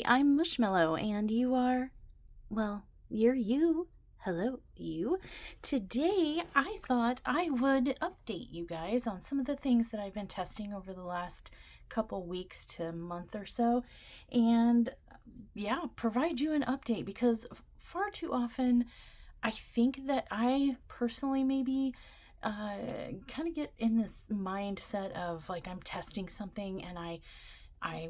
I'm Mushmallow, and you are, well, you're you. Hello, you. Today, I thought I would update you guys on some of the things that I've been testing over the last couple weeks to month or so, and yeah, provide you an update because far too often I think that I personally maybe kind of get in this mindset of like I'm testing something and I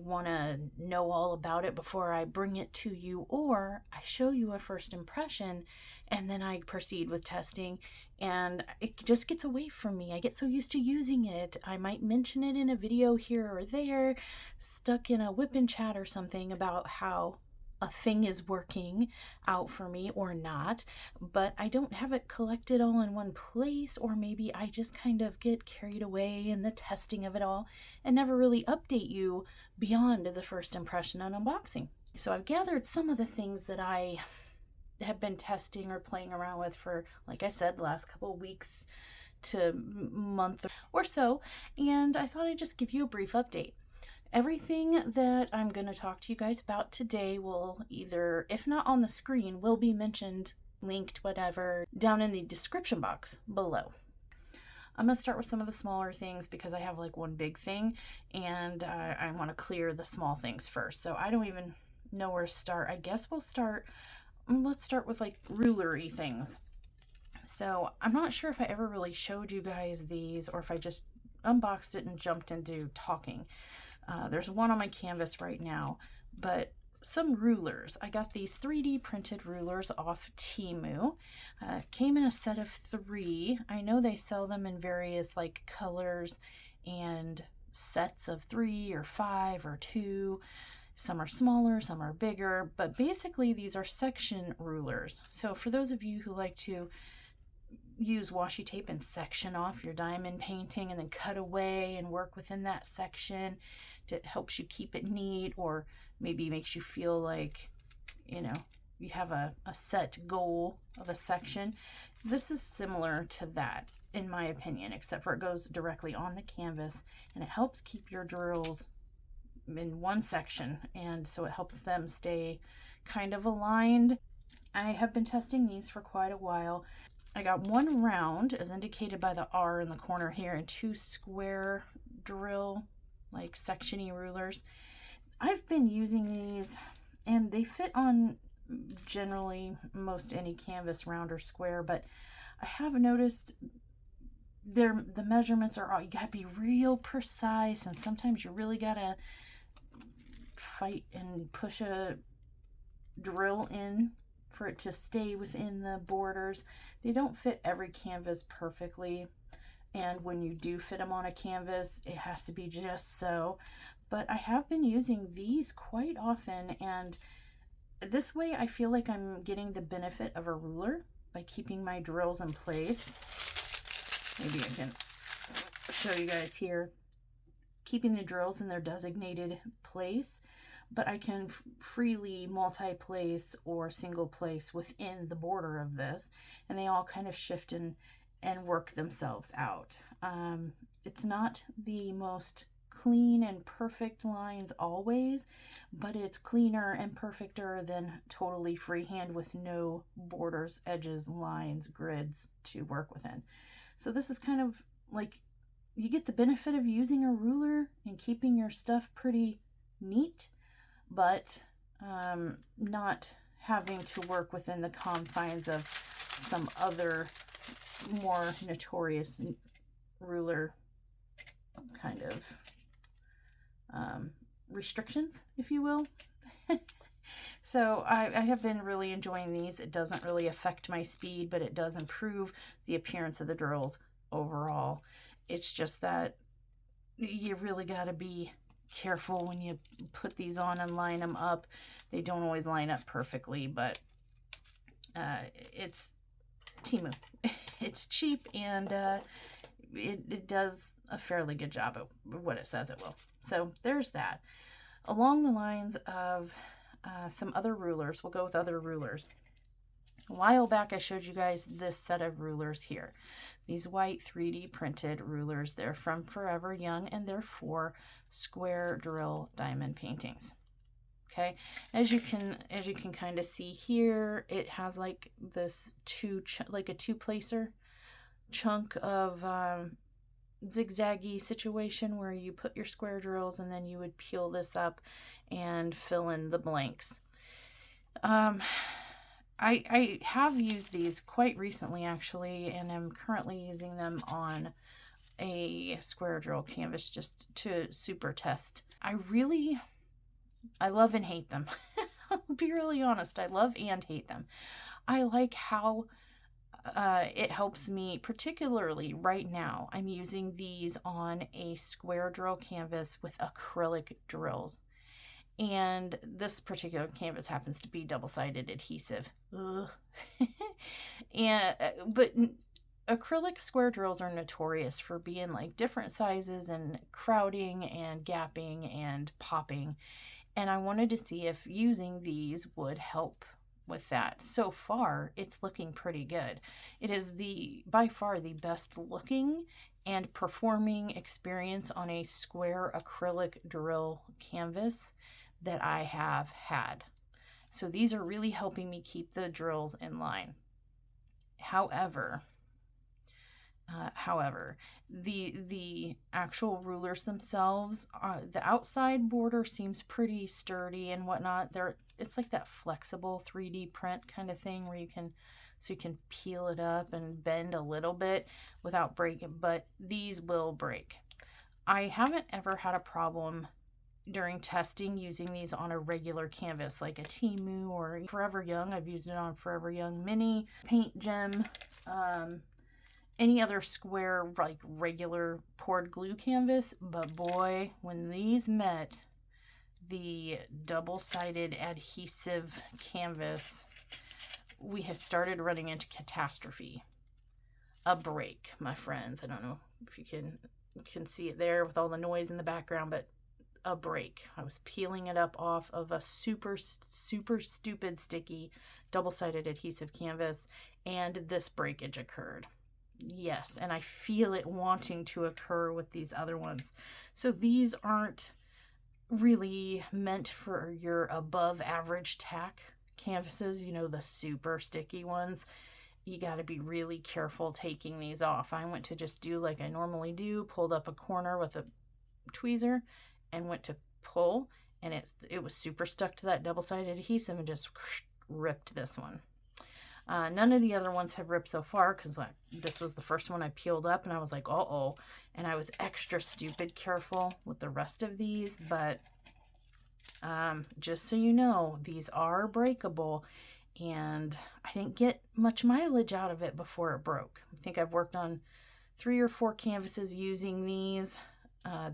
want to know all about it before I bring it to you, or I show you a first impression and then I proceed with testing and it just gets away from me. I get so used to using it. I might mention it in a video here or there, stuck in a whip-in chat or something about how a thing is working out for me or not, but I don't have it collected all in one place, or maybe I just kind of get carried away in the testing of it all and never really update you beyond the first impression and unboxing. So I've gathered some of the things that I have been testing or playing around with for, like I said, the last couple of weeks to month or so, and I thought I'd just give you a brief update. Everything that I'm going to talk to you guys about today will either, if not on the screen, will be mentioned, linked, whatever, down in the description box below. I'm going to start with some of the smaller things because I have like one big thing and I want to clear the small things first. So I don't even know where to start. I guess let's start with like ruler-y things. So I'm not sure if I ever really showed you guys these or if I just unboxed it and jumped into talking. There's one on my canvas right now, but some rulers. I got these 3D printed rulers off Temu. Came in a set of 3. I know they sell them in various like colors and sets of 3 or 5 or 2. Some are smaller, some are bigger, but basically these are section rulers. So for those of you who like to use washi tape and section off your diamond painting and then cut away and work within that section, it helps you keep it neat, or maybe makes you feel like, you know, you have a set goal of a section. This is similar to that in my opinion, except for it goes directly on the canvas and it helps keep your drills in one section, and so it helps them stay kind of aligned. I have been testing these for quite a while. I got one round, as indicated by the R in the corner here, and 2 square drill, like section-y rulers. I've been using these, and they fit on generally most any canvas, round or square, but I have noticed the measurements are, you gotta be real precise, and sometimes you really gotta fight and push a drill in for it to stay within the borders. They don't fit every canvas perfectly, and when you do fit them on a canvas, it has to be just so. But I have been using these quite often, and this way I feel like I'm getting the benefit of a ruler by keeping my drills in place. Maybe I can show you guys here. Keeping the drills in their designated place, but I can freely multi-place or single place within the border of this, and they all kind of shift and work themselves out. It's not the most clean and perfect lines always, but it's cleaner and perfecter than totally freehand with no borders, edges, lines, grids to work within. So this is kind of like, you get the benefit of using a ruler and keeping your stuff pretty neat, but not having to work within the confines of some other more notorious ruler kind of restrictions, if you will. So I have been really enjoying these. It doesn't really affect my speed, but it does improve the appearance of the drills overall. It's just that you really got to be careful when you put these on and line them up. They don't always line up perfectly, but it's Temu. It's cheap, and it does a fairly good job of what it says it will. So there's that. Along the lines of some other rulers, we'll go with other rulers. A while back I showed you guys this set of rulers here. These white 3D printed rulers. They're from Forever Young, and they're for square drill diamond paintings. Okay, as you can kind of see here, it has like this like a two-placer chunk of zigzaggy situation where you put your square drills and then you would peel this up and fill in the blanks. I have used these quite recently actually, and I'm currently using them on a square drill canvas just to super test. I love and hate them. I'll be really honest, I love and hate them. I like how it helps me, particularly right now. I'm using these on a square drill canvas with acrylic drills. And this particular canvas happens to be double-sided adhesive. But acrylic square drills are notorious for being like different sizes and crowding and gapping and popping. And I wanted to see if using these would help with that. So far, it's looking pretty good. It is by far the best looking and performing experience on a square acrylic drill canvas that I have had. So these are really helping me keep the drills in line. However, the actual rulers themselves, the outside border seems pretty sturdy and whatnot. It's like that flexible 3D print kind of thing where you can peel it up and bend a little bit without breaking, but these will break. I haven't ever had a problem during testing using these on a regular canvas like a Temu or Forever Young. I've used it on Forever Young Mini, PaintGem, any other square like regular poured glue canvas, but boy, when these met the double-sided adhesive canvas, we have started running into catastrophe. A break, my friends. I don't know if you can see it there with all the noise in the background, but a break. I was peeling it up off of a super stupid sticky double-sided adhesive canvas, and this breakage occurred. Yes, and I feel it wanting to occur with these other ones. So these aren't really meant for your above average tack canvases, you know, the super sticky ones. You got to be really careful taking these off. I went to just do like I normally do, pulled up a corner with a tweezer and went to pull, and it was super stuck to that double-sided adhesive and just ripped this one. None of the other ones have ripped so far because this was the first one I peeled up, and I was like, uh-oh. And I was extra stupid careful with the rest of these, but just so you know, these are breakable, and I didn't get much mileage out of it before it broke. I think I've worked on 3 or 4 canvases using these.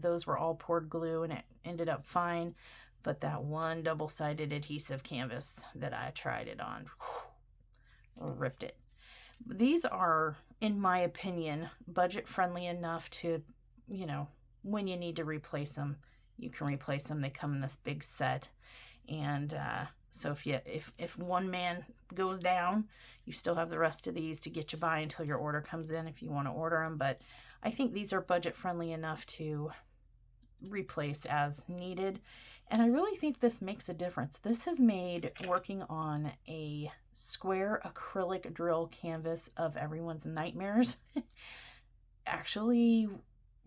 Those were all poured glue, and it ended up fine. But that one double-sided adhesive canvas that I tried it on, ripped it. These are, in my opinion, budget friendly enough to, you know, when you need to replace them, you can replace them. They come in this big set, and so if one man goes down, you still have the rest of these to get you by until your order comes in if you want to order them. But I think these are budget friendly enough to replace as needed. And I really think this makes a difference. This has made working on a square acrylic drill canvas of everyone's nightmares actually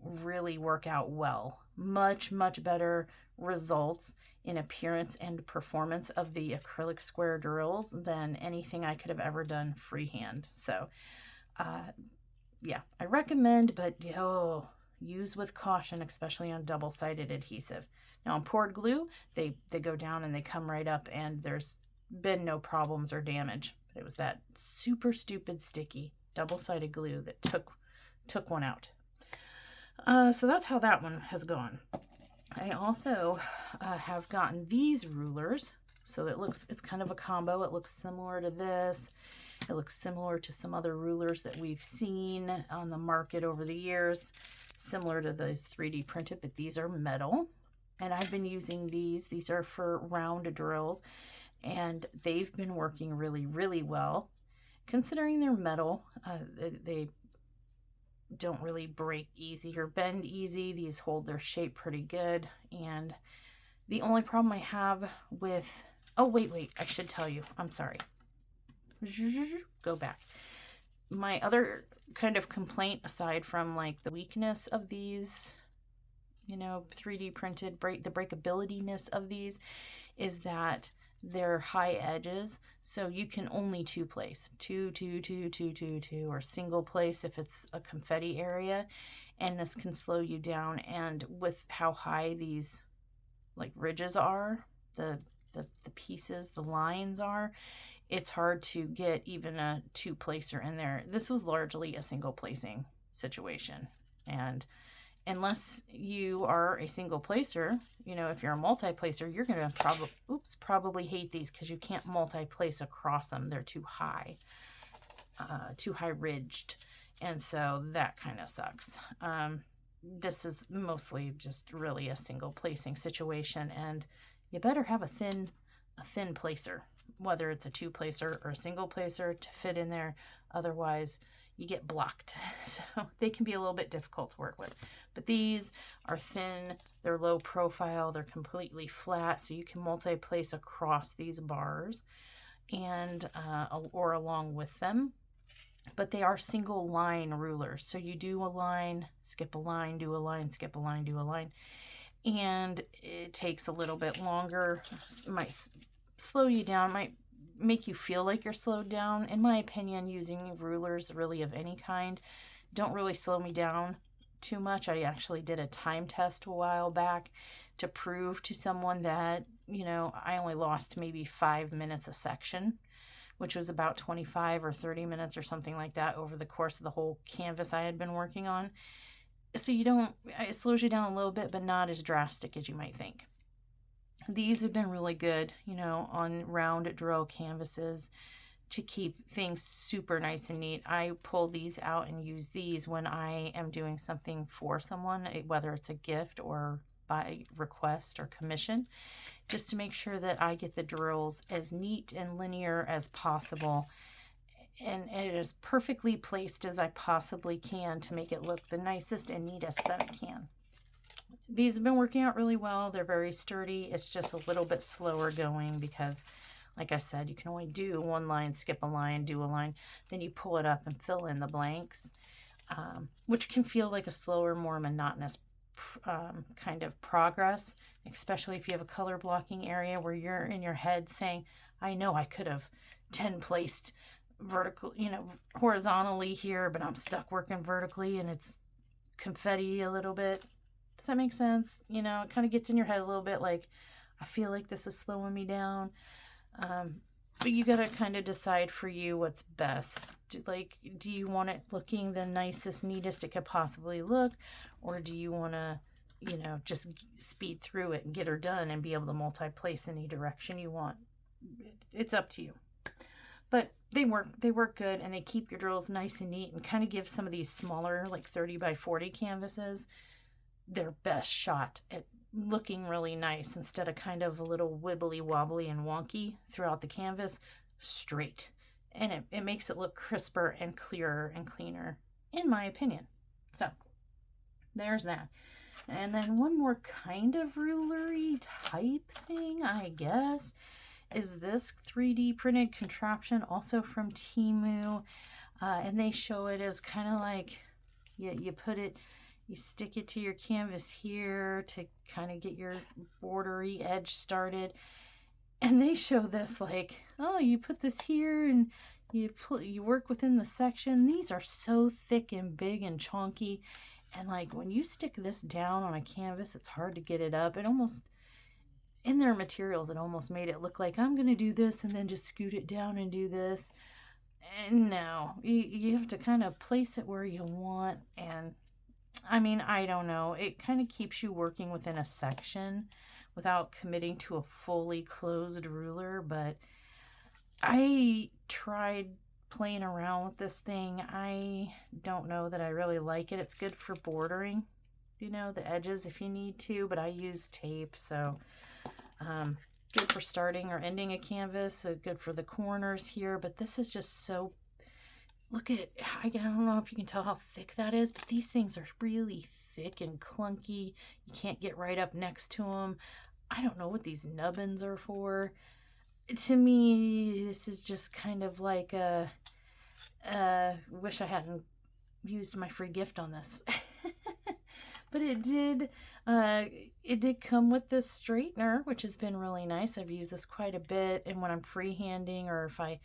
really work out well. Much better results in appearance and performance of the acrylic square drills than anything I could have ever done freehand. So yeah, I recommend, but use with caution, especially on double-sided adhesive. Now on poured glue, they go down and they come right up, and there's been no problems or damage. But it was that super stupid sticky double-sided glue that took one out. So that's how that one has gone. I also have gotten these rulers, so it's kind of a combo. It looks similar to this. It looks similar to some other rulers that we've seen on the market over the years, similar to those 3D printed, but these are metal. And I've been using these. These are for round drills, and they've been working really well. Considering they're metal, they don't really break easy or bend easy. These hold their shape pretty good, and The only problem I have with, oh, wait, I should tell you. I'm sorry. Go back. My other kind of complaint, aside from like the weakness of these, you know, 3D printed, the breakability-ness of these, is that they're high edges, so you can only two place, two, or single place if it's a confetti area, and this can slow you down. And with how high these like ridges are, the pieces, the lines are, it's hard to get even a two placer in there. This was largely a single placing situation, and unless you are a single placer, you know, if you're a multi-placer, you're going to probably hate these because you can't multi-place across them. They're too high ridged. And so that kind of sucks. This is mostly just really a single placing situation, and you better have a thin placer, whether it's a two placer or a single placer, to fit in there. Otherwise you get blocked. So they can be a little bit difficult to work with. But these are thin, they're low profile, they're completely flat, so you can multi-place across these bars and or along with them. But they are single line rulers, so you do a line, skip a line, do a line, skip a line, do a line, and it takes a little bit longer. It might slow you down, might make you feel like you're slowed down. In my opinion, using rulers really of any kind don't really slow me down too much. I actually did a time test a while back to prove to someone that, you know, I only lost maybe 5 minutes a section, which was about 25 or 30 minutes or something like that over the course of the whole canvas I had been working on. So it slows you down a little bit, but not as drastic as you might think. These have been really good, you know, on round drill canvases to keep things super nice and neat. I pull these out and use these when I am doing something for someone, whether it's a gift or by request or commission, just to make sure that I get the drills as neat and linear as possible, and it is perfectly placed as I possibly can to make it look the nicest and neatest that I can. These have been working out really well. They're very sturdy. It's just a little bit slower going because, like I said, you can only do one line, skip a line, do a line, then you pull it up and fill in the blanks, which can feel like a slower, more monotonous kind of progress, especially if you have a color blocking area where you're in your head saying, I know I could have 10 placed vertical, you know, horizontally here, but I'm stuck working vertically and it's confetti a little bit. Does that make sense? You know, it kind of gets in your head a little bit, like, I feel like this is slowing me down. But you got to kind of decide for you what's best. Do you want it looking the nicest, neatest it could possibly look? Or do you want to, you know, just speed through it and get her done and be able to multi-place any direction you want? It's up to you. But they work good, and they keep your drills nice and neat and kind of give some of these smaller, like 30 by 40 canvases, their best shot at looking really nice instead of kind of a little wibbly wobbly and wonky throughout the canvas. Straight, and it makes it look crisper and clearer and cleaner, in my opinion. So there's that. And then one more kind of rulery type thing, I guess, is this 3D printed contraption, also from Temu, and they show it as kind of like you put it, you stick it to your canvas here to kind of get your bordery edge started. And they show this like, oh, you put this here and you work within the section. These are so thick and big and chunky. And like when you stick this down on a canvas, it's hard to get it up. It almost, in their materials, it almost made it look like I'm going to do this and then just scoot it down and do this. And no, you have to kind of place it where you want. And I mean, I don't know. It kind of keeps you working within a section without committing to a fully closed ruler. But I tried playing around with this thing. I don't know that I really like it. It's good for bordering, you know, the edges if you need to, but I use tape, so good for starting or ending a canvas, good for the corners here. But this is just so, look at, I don't know if you can tell how thick that is, but these things are really thick and clunky. You can't get right up next to them. I don't know what these nubbins are for. To me, this is just kind of like a, wish I hadn't used my free gift on this. But it did come with this straightener, which has been really nice. I've used this quite a bit, and when I'm freehanding or if I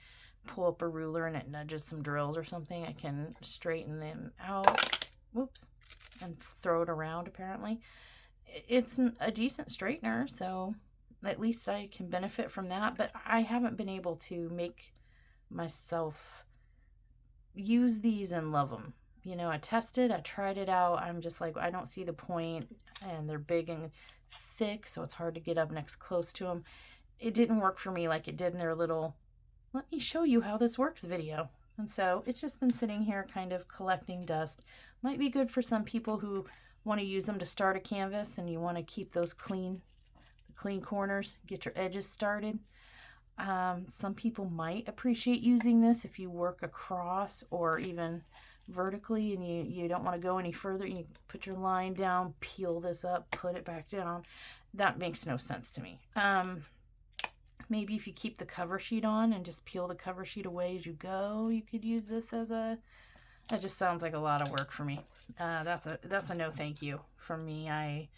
pull up a ruler and it nudges some drills or something, I can straighten them out. Whoops. And throw it around, apparently. It's a decent straightener, so at least I can benefit from that, but I haven't been able to make myself use these and love them. You know, I tested, I tried it out. I'm just like, I don't see the point, and they're big and thick, so it's hard to get up next close to them. It didn't work for me like it did in their little, let me show you how this works video. And so it's just been sitting here kind of collecting dust. Might be good for some people who want to use them to start a canvas and you want to keep those clean, the clean corners, get your edges started. Some people might appreciate using this if you work across or even vertically and you don't want to go any further. You put your line down, peel this up, put it back down. That makes no sense to me. Maybe if you keep the cover sheet on and just peel the cover sheet away as you go, you could use this as a, that just sounds like a lot of work for me. That's a no thank you from me.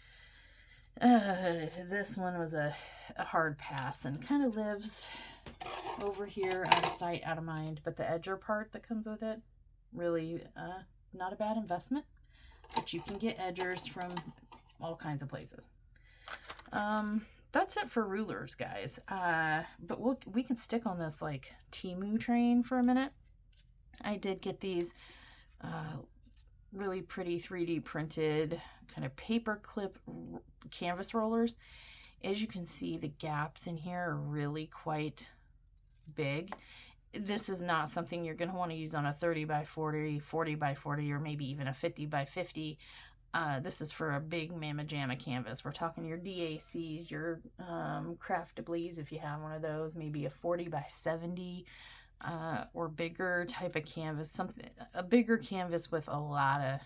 This one was a hard pass and kind of lives over here, out of sight, out of mind. But the edger part that comes with it, really not a bad investment. But you can get edgers from all kinds of places. That's it for rulers, guys. But we can stick on this like Temu train for a minute. I did get these really pretty 3D printed kind of paper clip canvas rollers. As you can see, the gaps in here are really quite big. This is not something you're going to want to use on a 30 by 40, 40 by 40, or maybe even a 50 by 50. This is for a big Mamma Jamma canvas. We're talking your DACs, your Craftablies, if you have one of those, maybe a 40 by 70 or bigger type of canvas, a bigger canvas with a lot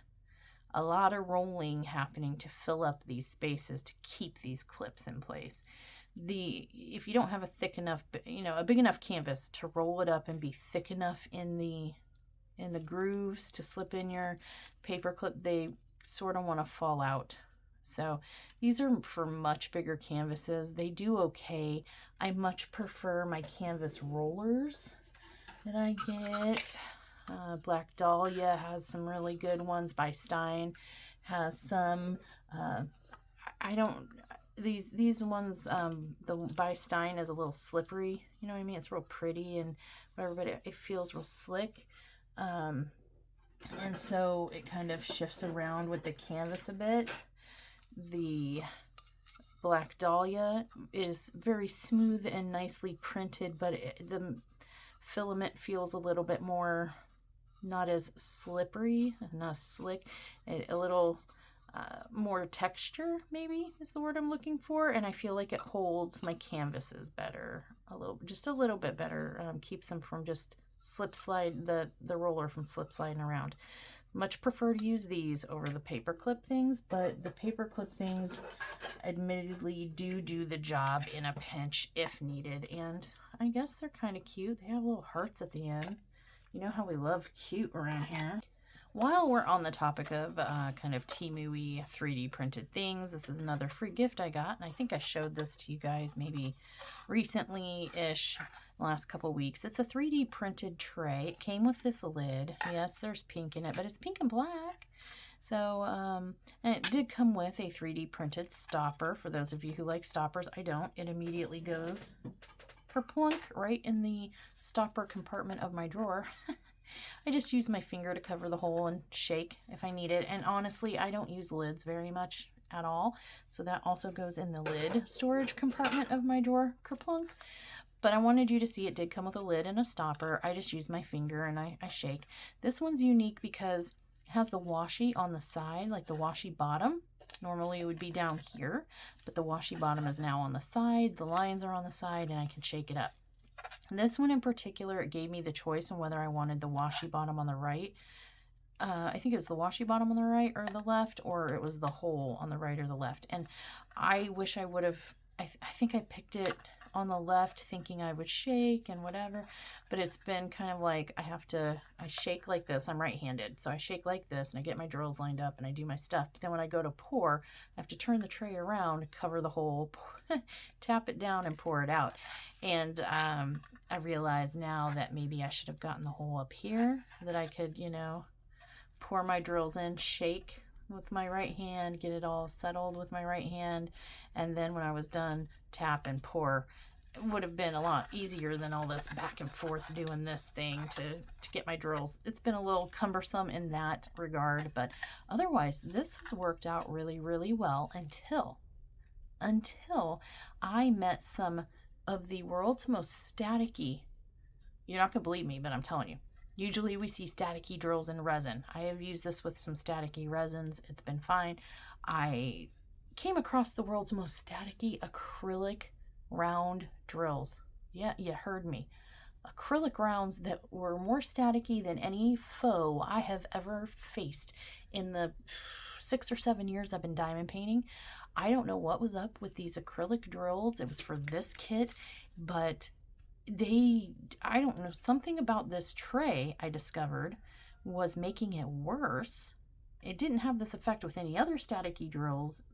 of rolling happening to fill up these spaces to keep these clips in place. If you don't have a thick enough, a big enough canvas to roll it up and be thick enough in the grooves to slip in your paper clip, they sort of want to fall out. So these are for much bigger canvases. They do okay. I much prefer my canvas rollers that I get. Black Dahlia has some really good ones. By Stein has some. These ones, the by Stein is a little slippery. You know what I mean? It's real pretty and whatever, but it feels real slick. And so it kind of shifts around with the canvas a bit. The Black Dahlia is very smooth and nicely printed, but the filament feels a little bit more, not as slippery, not slick, a little more texture, maybe is the word I'm looking for. And I feel like it holds my canvases better, just a little bit better, keeps them from just the roller from slip sliding around. Much prefer to use these over the paper clip things, but the paper clip things admittedly do the job in a pinch if needed. And I guess they're kind of cute. They have little hearts at the end. You know how we love cute around here. While we're on the topic of kind of Temu-y 3D printed things, this is another free gift I got, and I think I showed this to you guys maybe recently-ish, last couple weeks. It's a 3D printed tray. It came with this lid. Yes, there's pink in it, but it's pink and black. So, and it did come with a 3D printed stopper. For those of you who like stoppers, I don't. It immediately goes for plunk right in the stopper compartment of my drawer. I just use my finger to cover the hole and shake if I need it. And honestly, I don't use lids very much at all. So that also goes in the lid storage compartment of my drawer, kerplunk. But I wanted you to see it did come with a lid and a stopper. I just use my finger and I shake. This one's unique because it has the washi on the side, like the washi bottom. Normally it would be down here, but the washi bottom is now on the side. The lines are on the side and I can shake it up. This one in particular, it gave me the choice on whether I wanted the washi bottom on the right. I think it was the washi bottom on the right or the left, or it was the hole on the right or the left. And I wish I would have I think I picked it on the left thinking I would shake and whatever, but it's been kind of like I shake like this. I'm right-handed, so I shake like this and I get my drills lined up and I do my stuff. But then when I go to pour, I have to turn the tray around, cover the hole, tap it down and pour it out. And I realize now that maybe I should have gotten the hole up here so that I could, you know, pour my drills in, shake with my right hand, get it all settled with my right hand, and then when I was done, tap and pour. It would have been a lot easier than all this back and forth doing this thing to get my drills. It's been a little cumbersome in that regard, but otherwise this has worked out really, really well until I met some of the world's most staticky, you're not gonna believe me, but I'm telling you, usually we see staticky drills in resin. I have used this with some staticky resins. It's been fine. I came across the world's most staticky acrylic round drills. Yeah, you heard me. Acrylic rounds that were more staticky than any faux I have ever faced in the 6 or 7 years I've been diamond painting. I don't know what was up with these acrylic drills. It was for this kit, but I don't know, something about this tray I discovered was making it worse. It didn't have this effect with any other staticky drills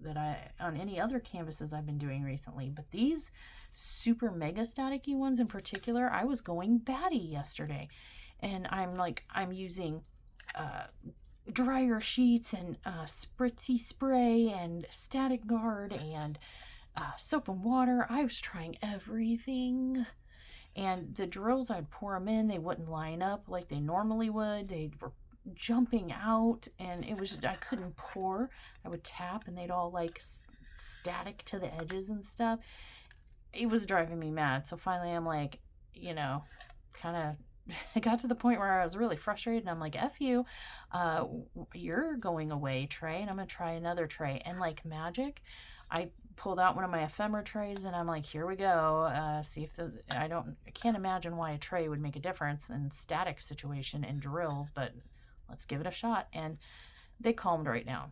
on any other canvases I've been doing recently, but these super mega staticky ones in particular, I was going batty yesterday. And I'm using dryer sheets and Spritzy spray and static guard and soap and water. I was trying everything. And the drills, I'd pour them in, they wouldn't line up like they normally would. They were jumping out, and I couldn't pour. I would tap, and they'd all like static to the edges and stuff. It was driving me mad. So finally, I'm like, you know, kind of, I got to the point where I was really frustrated, and I'm like, F you, you're going away, tray, and I'm gonna try another tray. And like magic, I pulled out one of my ephemera trays and I'm like, here we go. See if I can't imagine why a tray would make a difference in static situation in drills, but let's give it a shot. And they calmed right down.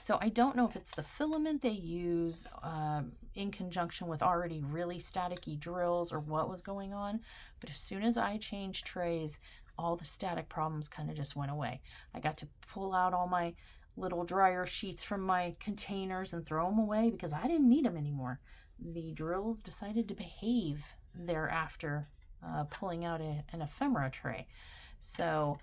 So I don't know if it's the filament they use in conjunction with already really staticky drills or what was going on. But as soon as I changed trays, all the static problems kind of just went away. I got to pull out all my little dryer sheets from my containers and throw them away because I didn't need them anymore. The drills decided to behave thereafter, pulling out an ephemera tray. So,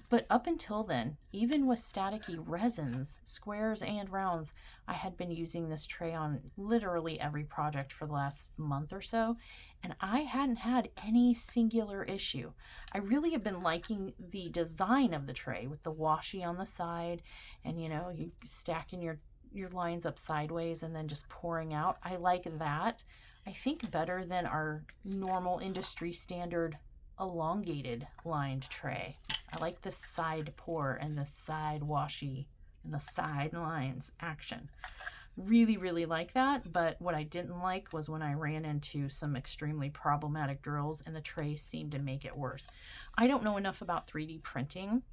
but up until then, even with staticky resins, squares and rounds, I had been using this tray on literally every project for the last month or so, and I hadn't had any singular issue. I really have been liking the design of the tray with the washi on the side, and you know, you stacking your lines up sideways and then just pouring out. I like that. I think better than our normal industry standard elongated lined tray. I like the side pour and the side washi and the side lines action. Really, really like that, but what I didn't like was when I ran into some extremely problematic drills and the tray seemed to make it worse. I don't know enough about 3D printing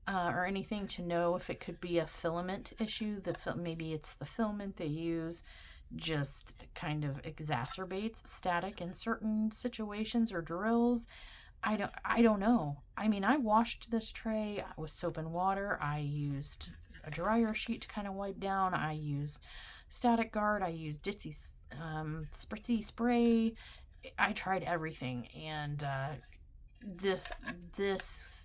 or anything to know if it could be a filament issue. Maybe it's the filament they use just kind of exacerbates static in certain situations or drills. I don't know. I mean, I washed this tray with soap and water. I used a dryer sheet to kind of wipe down. I used static guard. I used Ditzy Spritzy spray. I tried everything, and this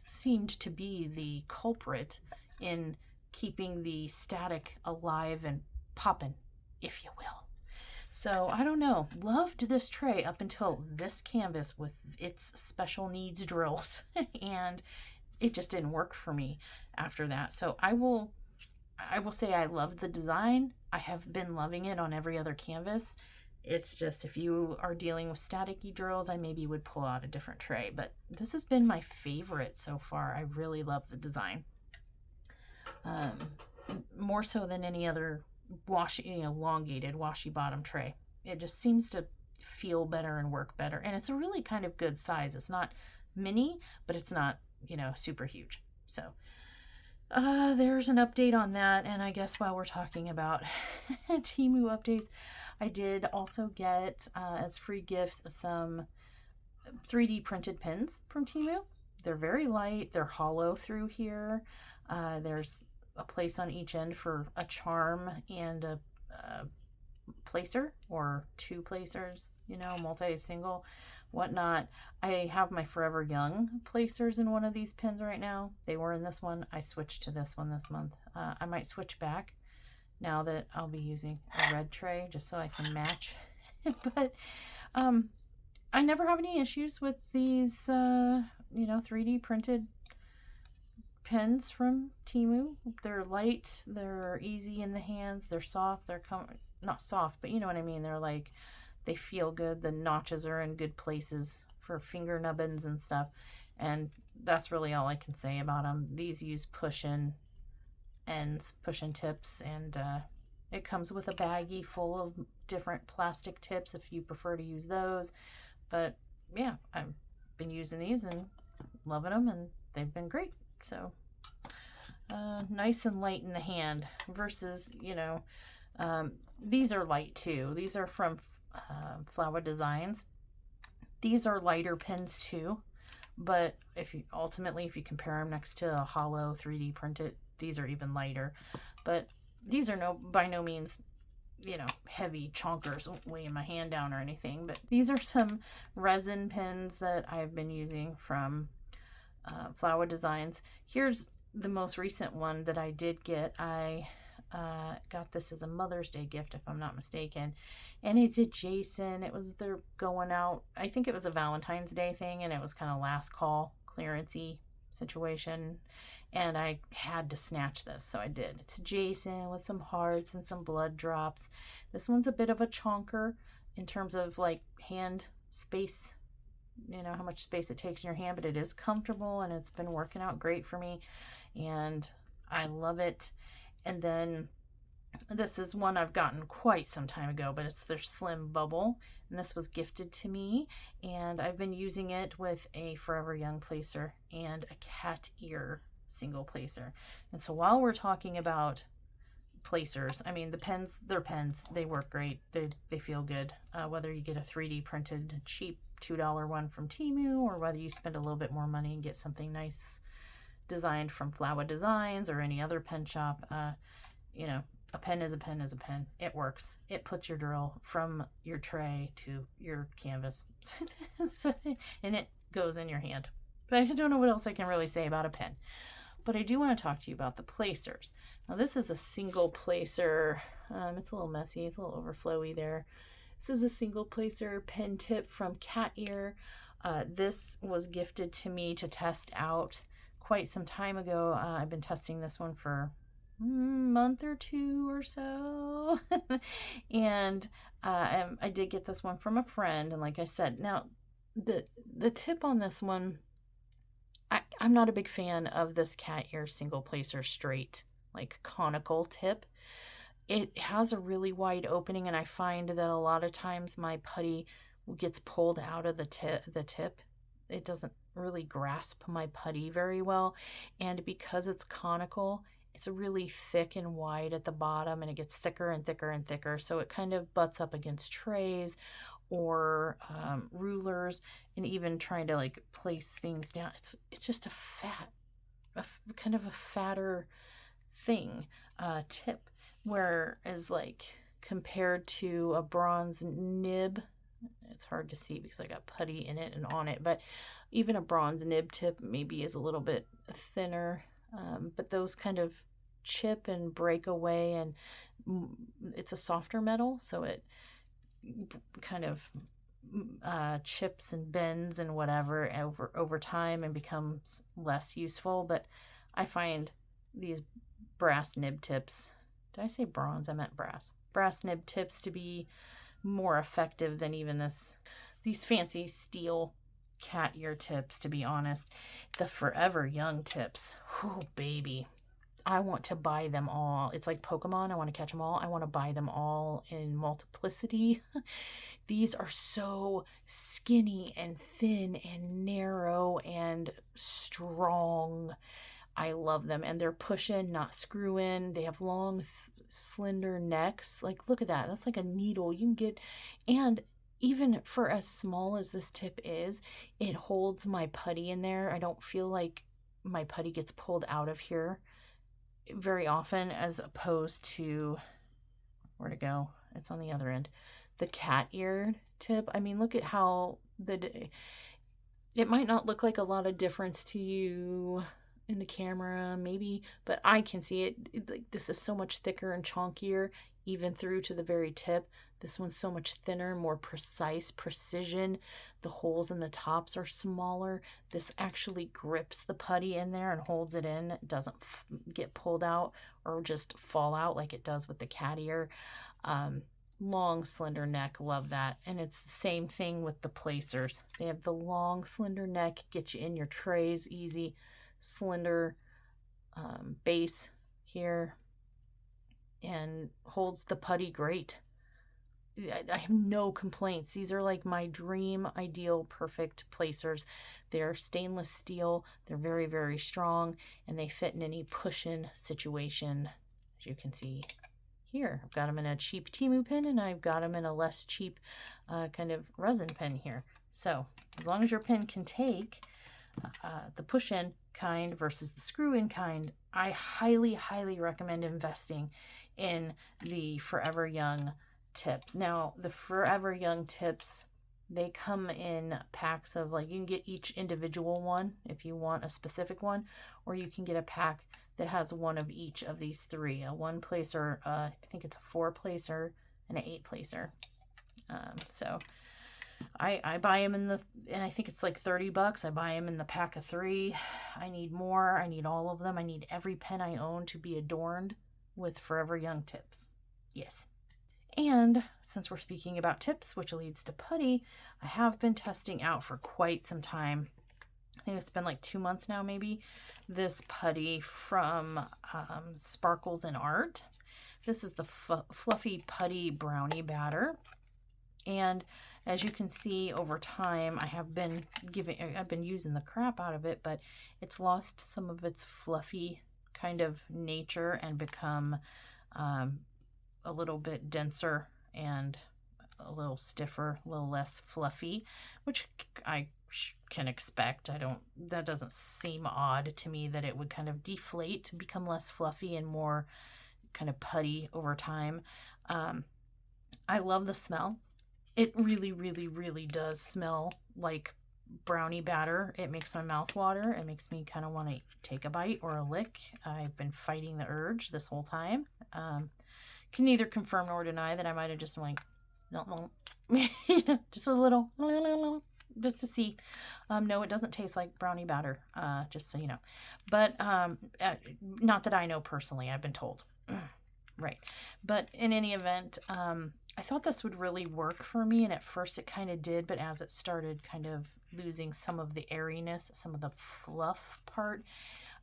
seemed to be the culprit in keeping the static alive and popping, if you will. So I don't know, loved this tray up until this canvas with its special needs drills and it just didn't work for me after that. So I will say I love the design. I have been loving it on every other canvas. It's just if you are dealing with staticky drills, I maybe would pull out a different tray, but this has been my favorite so far. I really love the design. More so than any other washi, elongated washi bottom tray. It just seems to feel better and work better, and it's a really kind of good size. It's not mini, but it's not super huge. So There's an update on that, and I guess while we're talking about Temu updates, I did also get as free gifts some 3D printed pins from Temu. They're very light, they're hollow through here. There's a place on each end for a charm and a placer, or 2 placers, you know, multi-single, whatnot. I have my Forever Young placers in one of these pins right now. They were in this one. I switched to this one this month. I might switch back now that I'll be using a red tray just so I can match. But I never have any issues with these, you know, 3D printed pens from Temu. They're light, they're easy in the hands, they're soft, they're not soft, but you know what I mean. They're like, they feel good. The notches are in good places for finger nubbins and stuff, and that's really all I can say about them. These use push-in ends, push-in tips, and it comes with a baggie full of different plastic tips if you prefer to use those. But yeah, I've been using these and loving them, and they've been great. So nice and light in the hand versus, you know, these are light too. These are from Flawa Designs. These are lighter pins too, but if you compare them next to a hollow 3D printed, these are even lighter. But these are by no means, you know, heavy chonkers weighing my hand down or anything. But these are some resin pins that I've been using from Flawa Designs. Here's the most recent one that I did get. I got this as a Mother's Day gift, if I'm not mistaken, and it's a Jason. They're going out, I think it was a Valentine's Day thing, and it was kind of last call clearancey situation, and I had to snatch this, so I did. It's Jason with some hearts and some blood drops. This one's a bit of a chonker in terms of like hand space, you know, how much space it takes in your hand, but it is comfortable and it's been working out great for me, and I love it. And then this is one I've gotten quite some time ago, but it's their Slim Bubble, and this was gifted to me, and I've been using it with a Forever Young placer and a cat ear single placer. And so while we're talking about placers, I mean, the pens, they're pens, they work great, they feel good, whether you get a 3D printed cheap $2 one from Temu, or whether you spend a little bit more money and get something nice designed from Flawa Designs or any other pen shop. You know, a pen is a pen is a pen. It works. It puts your drill from your tray to your canvas and it goes in your hand. But I don't know what else I can really say about a pen. But I do want to talk to you about the placers. Now this is a single placer. It's a little messy. It's a little overflowy there. This is a single placer pen tip from Cat Ear. This was gifted to me to test out quite some time ago. I've been testing this one for a month or 2 or so. And I did get this one from a friend, and like I said, now the tip on this one, I'm not a big fan of this Cat Ear single placer straight, like conical tip. It has a really wide opening, and I find that a lot of times my putty gets pulled out of the tip. It doesn't really grasp my putty very well, and because it's conical, it's really thick and wide at the bottom, and it gets thicker and thicker and thicker, so it kind of butts up against trays or rulers, and even trying to like place things down. It's just a kind of a fatter thing, tip, whereas like compared to a bronze nib, it's hard to see because I got putty in it and on it, but even a bronze nib tip maybe is a little bit thinner, but those kind of chip and break away, and it's a softer metal, so it kind of chips and bends and whatever over time and becomes less useful. But I find these brass nib tips, did I say bronze? I meant brass nib tips to be more effective than even these fancy steel cat ear tips, to be honest. The Forever Young tips, oh baby, I want to buy them all. It's like Pokemon. I want to catch them all. I want to buy them all in multiplicity. These are so skinny and thin and narrow and strong. I love them, and they're push in, not screw in. They have long, slender necks. Like, look at that. That's like a needle. You can get, and even for as small as this tip is, it holds my putty in there. I don't feel like my putty gets pulled out of here very often, as opposed to, where to go? It's on the other end. The cat ear tip. I mean, look at how it might not look like a lot of difference to you in the camera, maybe, but I can see it. Like, this is so much thicker and chunkier, even through to the very tip. This one's so much thinner, more precise, precision. The holes in the tops are smaller. This actually grips the putty in there and holds it in. It doesn't get pulled out or just fall out like it does with the cat ear. Long, slender neck, love that. And it's the same thing with the placers. They have the long, slender neck, get you in your trays easy. Slender base here, and holds the putty great. I have no complaints. These are like my dream, ideal, perfect placers. They're stainless steel. They're very, very strong, and they fit in any push-in situation, as you can see here. I've got them in a cheap Temu pen, and I've got them in a less cheap kind of resin pen here. So as long as your pen can take the push-in kind versus the screw-in kind, I highly, highly recommend investing in the Forever Young tips. Now, the Forever Young tips, they come in packs of, like, you can get each individual one if you want a specific one, or you can get a pack that has one of each of these three. A 1 placer, I think it's a 4 placer, and an 8 placer. So I buy them in the, and I think it's like $30. I buy them in the pack of 3. I need more. I need all of them. I need every pen I own to be adorned with Forever Young tips. Yes. And since we're speaking about tips, which leads to putty, I have been testing out for quite some time. I think it's been like 2 months now, maybe. This putty from SparklesInArt. This is the Fluffy Putty Brownie Batter. And as you can see, over time, I've been using the crap out of it, but it's lost some of its fluffy kind of nature and become a little bit denser and a little stiffer, a little less fluffy, which I can expect. That doesn't seem odd to me that it would kind of deflate to become less fluffy and more kind of putty over time. I love the smell. It really, really, really does smell like brownie batter. It makes my mouth water. It makes me kind of want to take a bite or a lick. I've been fighting the urge this whole time. Can neither confirm nor deny that I might have just been like, no, just a little, just to see. No, it doesn't taste like brownie batter, just so you know. But not that I know personally. I've been told. Right. But in any event, I thought this would really work for me, and at first it kind of did, but as it started kind of losing some of the airiness, some of the fluff part,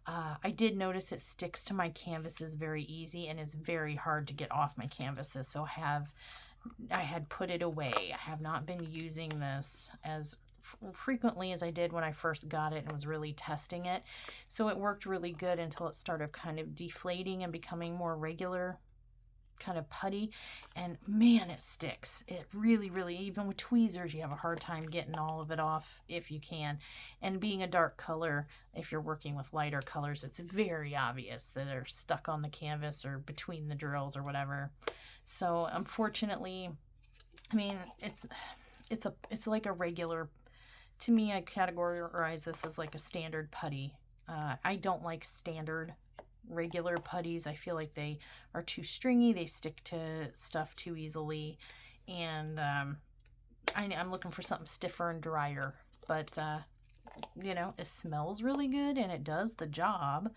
I did notice it sticks to my canvases very easy and is very hard to get off my canvases. So I had put it away. I have not been using this as frequently as I did when I first got it and was really testing it. So it worked really good until it started kind of deflating and becoming more regular kind of putty, and man, it sticks. It really, really, even with tweezers, you have a hard time getting all of it off if you can. And being a dark color, if you're working with lighter colors, it's very obvious that they're stuck on the canvas or between the drills or whatever. So unfortunately, I mean, it's like a regular, to me, I categorize this as like a standard putty. I don't like standard regular putties. I feel like they are too stringy. They stick to stuff too easily, and I'm looking for something stiffer and drier. But you know, it smells really good and it does the job.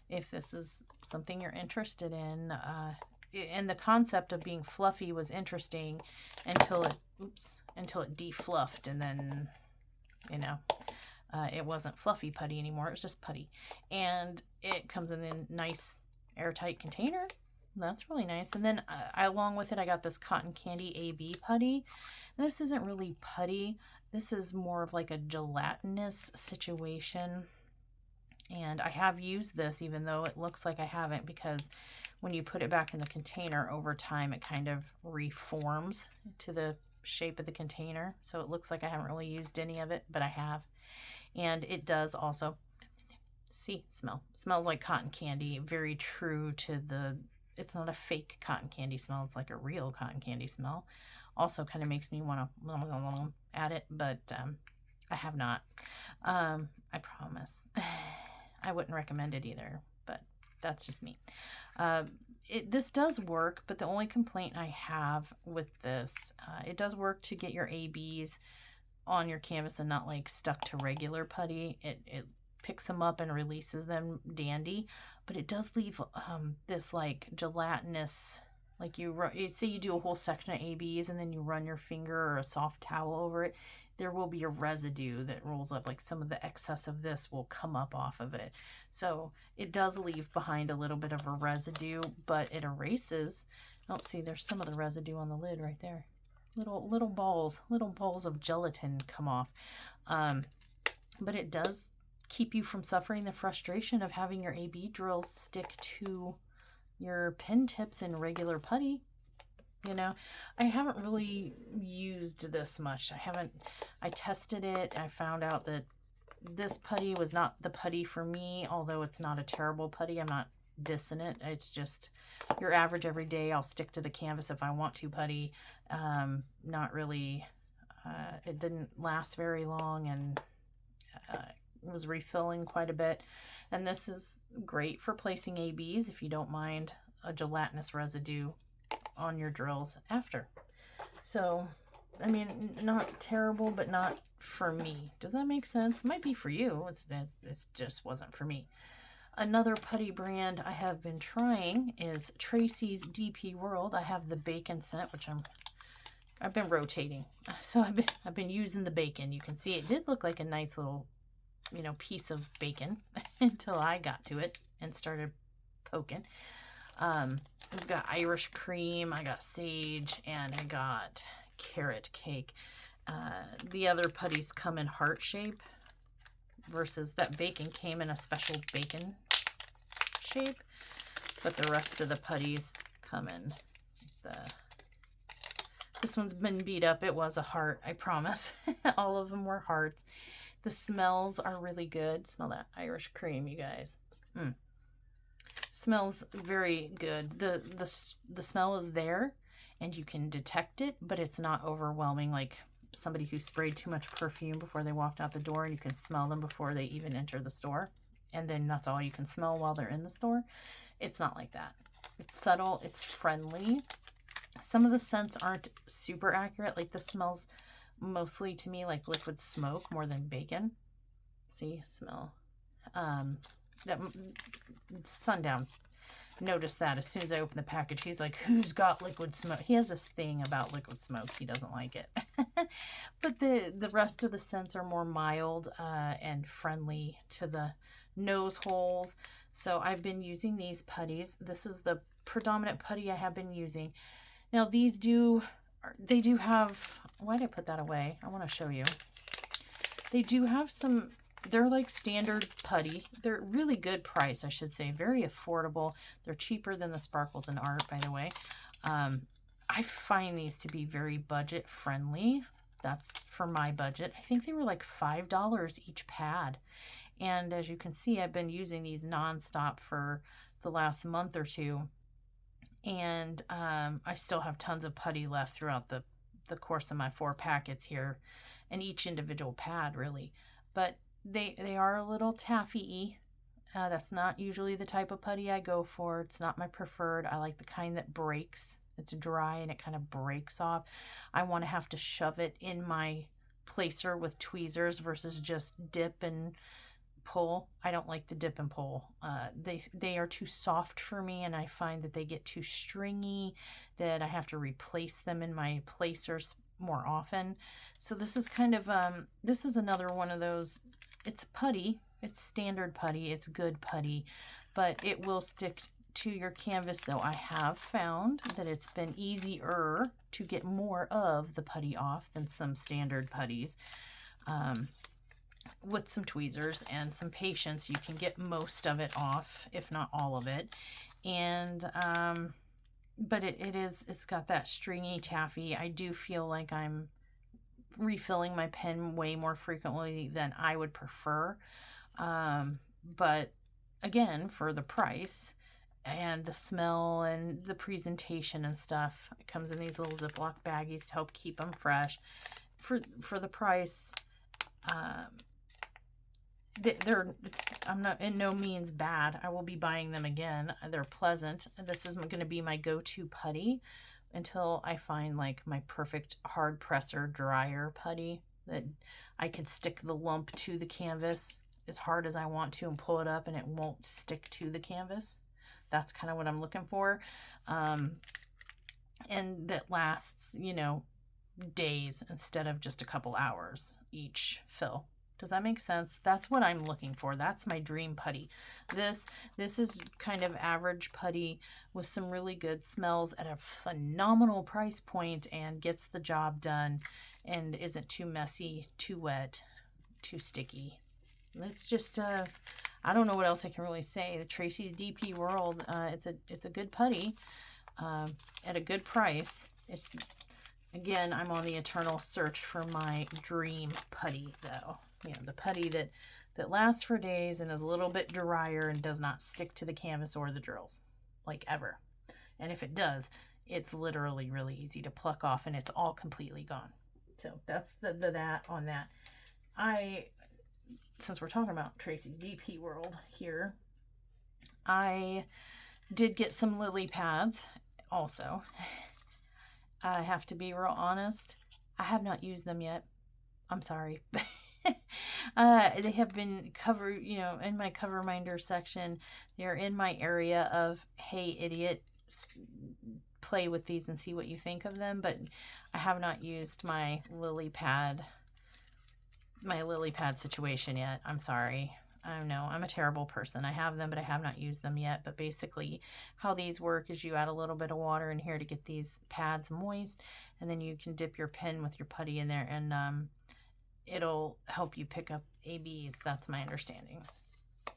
If this is something you're interested in, and the concept of being fluffy was interesting until it defluffed, and then, you know, it wasn't fluffy putty anymore. It was just putty. And it comes in a nice airtight container. That's really nice. And then along with it, I got this cotton candy AB putty. This isn't really putty. This is more of like a gelatinous situation. And I have used this even though it looks like I haven't, because when you put it back in the container over time, it kind of reforms to the shape of the container. So it looks like I haven't really used any of it, but I have. And it does also, see, smells like cotton candy. Very true to the, it's not a fake cotton candy smell. It's like a real cotton candy smell. Also kind of makes me want to at it, but I have not. I promise. I wouldn't recommend it either, but that's just me. This does work, but the only complaint I have with this, it does work to get your ABs on your canvas and not like stuck to regular putty. It picks them up and releases them dandy, but it does leave this like gelatinous, like you say you do a whole section of ABs and then you run your finger or a soft towel over it, there will be a residue that rolls up, like some of the excess of this will come up off of it. So it does leave behind a little bit of a residue, but it erases. Oh, see, there's some of the residue on the lid right there. Little balls of gelatin come off. But it does keep you from suffering the frustration of having your AB drills stick to your pen tips in regular putty. You know, I haven't really used this much. I tested it. I found out that this putty was not the putty for me, although it's not a terrible putty. I'm not dissing it. It's just your average everyday, I'll stick to the canvas if I want to putty. Not really, it didn't last very long, and was refilling quite a bit. And this is great for placing ABs if you don't mind a gelatinous residue on your drills after. So, I mean, not terrible, but not for me. Does that make sense? It might be for you. It just wasn't for me. Another putty brand I have been trying is Tracy's DP World. I have the bacon scent, which I've been rotating. So I've been using the bacon. You can see it did look like a nice little, you know, piece of bacon until I got to it and started poking. We've got Irish cream, I got sage, and I got carrot cake. The other putties come in heart shape versus that bacon came in a special bacon shape, but the rest of the putties come in this one's been beat up. It was a heart, I promise. All of them were hearts. The smells are really good. Smell that Irish cream, you guys. Smells very good. The smell is there and you can detect it, but it's not overwhelming like somebody who sprayed too much perfume before they walked out the door, and you can smell them before they even enter the store, and then that's all you can smell while they're in the store. It's not like that. It's subtle, it's friendly. Some of the scents aren't super accurate. Like this smells mostly to me like liquid smoke more than bacon. See, smell. That Sundown noticed that as soon as I opened the package. He's like, who's got liquid smoke? He has this thing about liquid smoke. He doesn't like it. But the rest of the scents are more mild and friendly to the nose holes. So I've been using these putties. This is the predominant putty I have been using. Now these they do have, why did I put that away? I want to show you. They do have some, they're like standard putty. They're really good price, I should say. Very affordable. They're cheaper than the SparklesInArt, by the way. I find these to be very budget friendly. That's for my budget. I think they were like $5 each pad. And as you can see, I've been using these nonstop for the last month or two. And I still have tons of putty left throughout the course of my 4 packets here, and each individual pad really. But they are a little taffy-y. That's not usually the type of putty I go for. It's not my preferred. I like the kind that breaks. It's dry and it kind of breaks off. I want to have to shove it in my placer with tweezers versus just dip and pull. I don't like the dip and pull. They are too soft for me, and I find that they get too stringy, that I have to replace them in my placers more often. So this is kind of this is another one of those. It's putty, it's standard putty, it's good putty, but it will stick to your canvas. Though I have found that it's been easier to get more of the putty off than some standard putties. with some tweezers and some patience, you can get most of it off, if not all of it. And but it's got that stringy taffy. I do feel like I'm refilling my pen way more frequently than I would prefer. But again, for the price and the smell and the presentation and stuff, it comes in these little Ziploc baggies to help keep them fresh. For the price, I'm not in no means bad. I will be buying them again. They're pleasant. This isn't going to be my go-to putty until I find like my perfect hard presser dryer putty that I can stick the lump to the canvas as hard as I want to and pull it up and it won't stick to the canvas. That's kind of what I'm looking for. And that lasts, you know, days instead of just a couple hours each fill. Does that make sense? That's what I'm looking for. That's my dream putty. This is kind of average putty with some really good smells at a phenomenal price point and gets the job done and isn't too messy, too wet, too sticky. It's just I don't know what else I can really say. The Tracy's DP World, it's a good putty at a good price. It's, again, I'm on the eternal search for my dream putty though. You know, the putty that lasts for days and is a little bit drier and does not stick to the canvas or the drills, like ever. And if it does, it's literally really easy to pluck off and it's all completely gone. So that's that on that. Since we're talking about Tracy's DP World here, I did get some LilyPads also. I have to be real honest. I have not used them yet. I'm sorry. They have been covered, you know, in my cover minder section. They're in my area of, hey, idiot, play with these and see what you think of them. But I have not used my LilyPad situation yet. I'm sorry. I know I'm a terrible person. I have them, but I have not used them yet. But basically how these work is you add a little bit of water in here to get these pads moist, and then you can dip your pen with your putty in there and it'll help you pick up ABs. That's my understanding.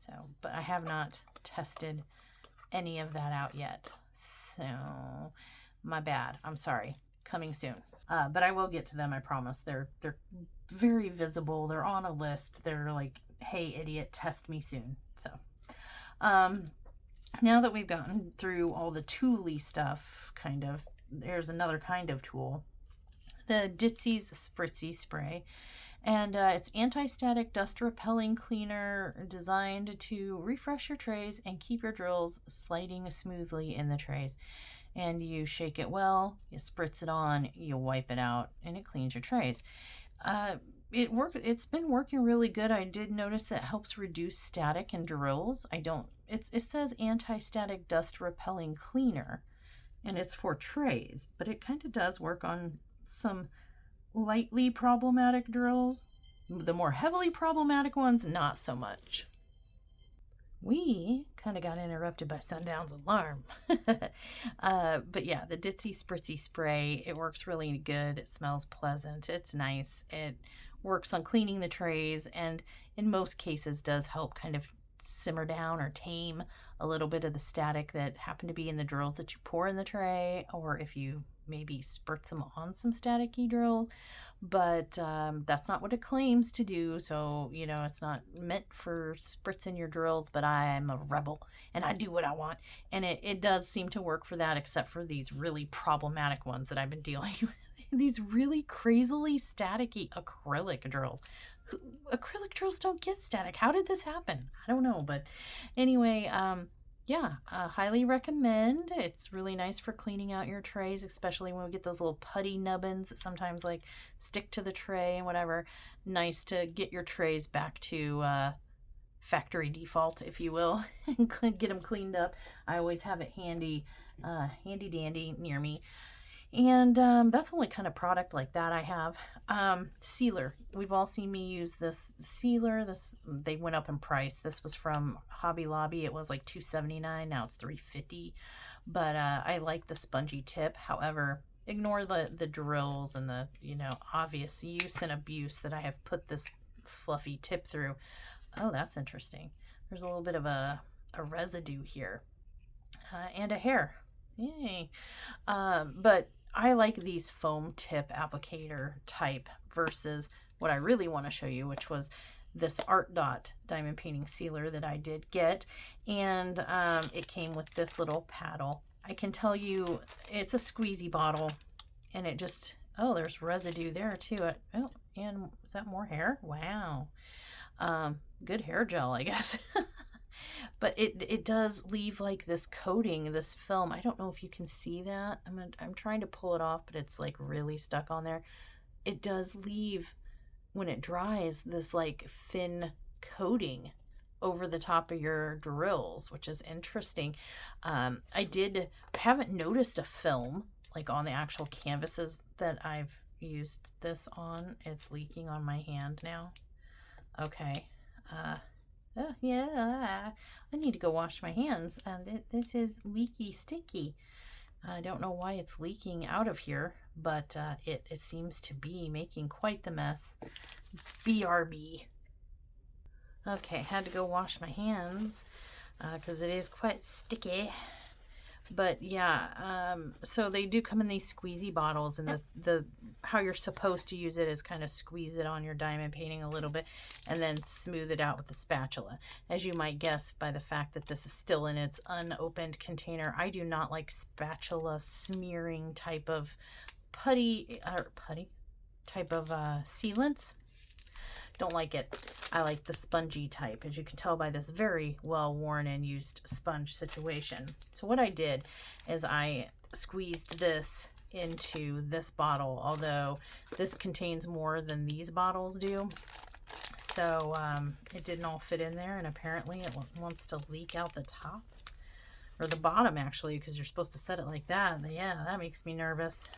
So, but I have not tested any of that out yet. So my bad. I'm sorry. Coming soon. But I will get to them, I promise. They're very visible. They're on a list. They're like, hey, idiot, test me soon. So, now that we've gotten through all the tooly stuff, kind of, there's another kind of tool. The Ditzy's Spritzy spray. And it's anti-static dust repelling cleaner designed to refresh your trays and keep your drills sliding smoothly in the trays. And you shake it well, you spritz it on, you wipe it out, and it cleans your trays. It's been working really good. I did notice that it helps reduce static in drills. It says anti-static dust repelling cleaner, and it's for trays, but it kind of does work on some lightly problematic drills. The more heavily problematic ones, not so much. We kind of got interrupted by Sundown's alarm. But yeah, the Ditzy Spritzy spray, it works really good. It smells pleasant. It's nice. It works on cleaning the trays and in most cases does help kind of simmer down or tame a little bit of the static that happen to be in the drills that you pour in the tray, or if you maybe spurt some on some staticky drills. But that's not what it claims to do, so you know it's not meant for spritzing your drills. But I am a rebel and I do what I want, and it does seem to work for that, except for these really problematic ones that I've been dealing with. These really crazily staticky acrylic drills. Acrylic drills don't get static. How did this happen? I don't know. But anyway, yeah, highly recommend. It's really nice for cleaning out your trays, especially when we get those little putty nubbins that sometimes like stick to the tray and whatever. Nice to get your trays back to factory default, if you will, and get them cleaned up. I always have it handy dandy near me. And that's the only kind of product like that I have. Sealer. We've all seen me use this sealer. They went up in price. This was from Hobby Lobby. It was like $2.79. Now it's $3.50. But I like the spongy tip. However, ignore the drills and the obvious use and abuse that I have put this fluffy tip through. Oh, that's interesting. There's a little bit of a residue here. And a hair. Yay. But I like these foam tip applicator type versus what I really want to show you, which was this ArtDot diamond painting sealer that I did get. And it came with this little paddle. I can tell you it's a squeezy bottle, and it just, oh, there's residue there too. Oh, and is that more hair? Wow. Good hair gel, I guess. But it does leave like this coating, this film. I don't know if you can see that. I'm trying to pull it off, but it's like really stuck on there. It does leave, when it dries, this like thin coating over the top of your drills, which is interesting. I haven't noticed a film like on the actual canvases that I've used this on. It's leaking on my hand now. Okay. Oh yeah, I need to go wash my hands. This is leaky sticky. I don't know why it's leaking out of here, but it seems to be making quite the mess. BRB. Okay, had to go wash my hands because it is quite sticky. But yeah, so they do come in these squeezy bottles, and the how you're supposed to use it is kind of squeeze it on your diamond painting a little bit and then smooth it out with the spatula. As you might guess by the fact that this is still in its unopened container, I do not like spatula smearing type of putty type of sealants. Don't like it. I like the spongy type, as you can tell by this very well worn and used sponge situation. So what I did is I squeezed this into this bottle, although this contains more than these bottles do. So it didn't all fit in there, and apparently it wants to leak out the top, or the bottom actually, because you're supposed to set it like that. But yeah, that makes me nervous.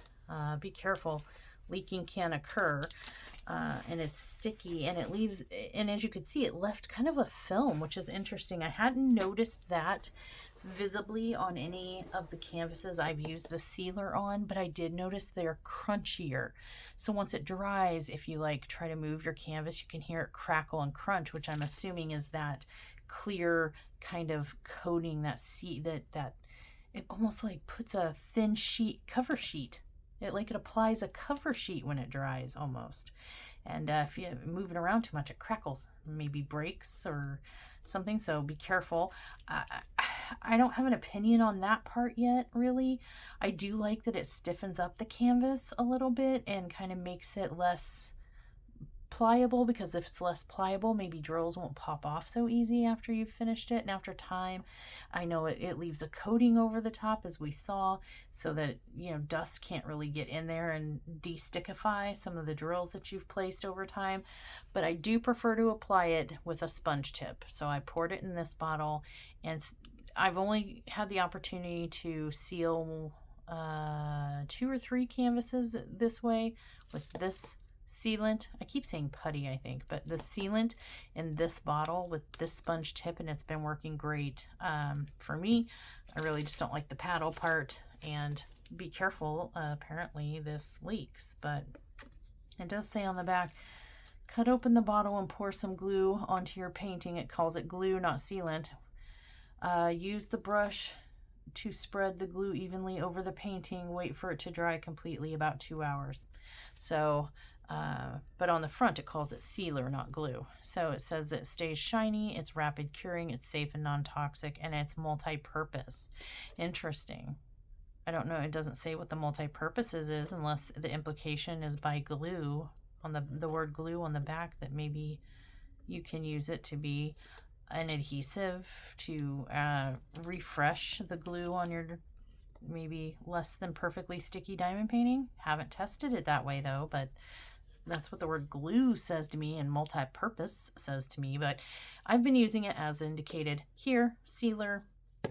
Be careful. Leaking can occur. And it's sticky, and it leaves, and as you could see, it left kind of a film, which is interesting. I hadn't noticed that visibly on any of the canvases I've used the sealer on, but I did notice they're crunchier. So once it dries, if you like try to move your canvas, you can hear it crackle and crunch, which I'm assuming is that clear kind of coating, that it almost like puts a thin cover sheet. It applies a cover sheet when it dries almost. And if you move it around too much, it crackles, maybe breaks or something. So be careful. I don't have an opinion on that part yet, really. I do like that it stiffens up the canvas a little bit and kind of makes it less pliable, because if it's less pliable, maybe drills won't pop off so easy after you've finished it. And after time, I know it leaves a coating over the top, as we saw, so that, you know, dust can't really get in there and de-stickify some of the drills that you've placed over time. But I do prefer to apply it with a sponge tip. So I poured it in this bottle, and I've only had the opportunity to seal 2 or 3 canvases this way with this sealant. I keep saying putty, I think, but the sealant in this bottle with this sponge tip, and it's been working great for me. I really just don't like the paddle part, and be careful, apparently this leaks. But it does say on the back, cut open the bottle and pour some glue onto your painting. It calls it glue, not sealant. Use the brush to spread the glue evenly over the painting. Wait for it to dry completely, about 2 hours. So but on the front it calls it sealer, not glue. So it says it stays shiny, it's rapid curing, it's safe and non-toxic, and it's multi-purpose. Interesting. I don't know, it doesn't say what the multi-purpose is, unless the implication is by glue, on the word glue on the back, that maybe you can use it to be an adhesive to refresh the glue on your maybe less than perfectly sticky diamond painting. Haven't tested it that way though, but that's what the word glue says to me, and multi-purpose says to me. But I've been using it as indicated here, sealer.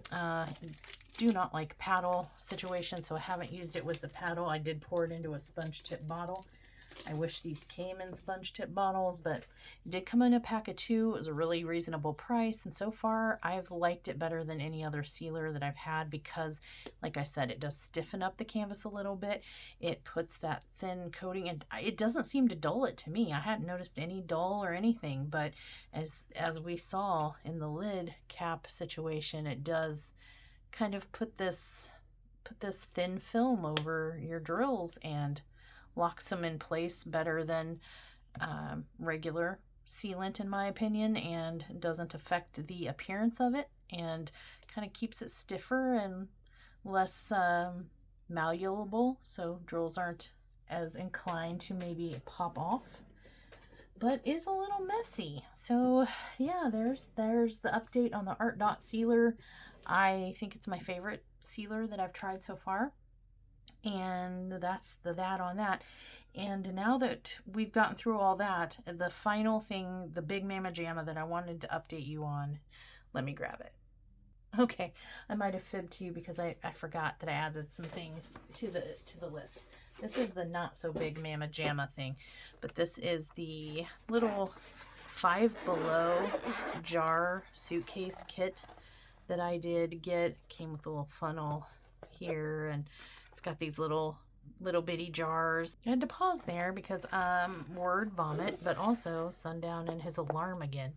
Do not like paddle situation, so I haven't used it with the paddle. I did pour it into a sponge tip bottle. I wish these came in sponge tip bottles, but it did come in a pack of 2. It was a really reasonable price, and so far I've liked it better than any other sealer that I've had because, like I said, it does stiffen up the canvas a little bit. It puts that thin coating, and it doesn't seem to dull it to me. I hadn't noticed any dull or anything, but as we saw in the lid cap situation, it does kind of put this thin film over your drills and locks them in place better than regular sealant, in my opinion, and doesn't affect the appearance of it, and kind of keeps it stiffer and less malleable, so drills aren't as inclined to maybe pop off, but is a little messy. So yeah, there's the update on the ArtDot Sealer. I think it's my favorite sealer that I've tried so far, and that's that on that. And now that we've gotten through all that, the final thing, the big mamma jamma that I wanted to update you on, let me grab it. Okay, I might have fibbed to you because I forgot that I added some things to the list. This is the not so big mamma jamma thing, but this is the little Five Below jar suitcase kit that I did get. Came with a little funnel here, and it's got these little bitty jars. I had to pause there because word vomit, but also Sundown and his alarm again.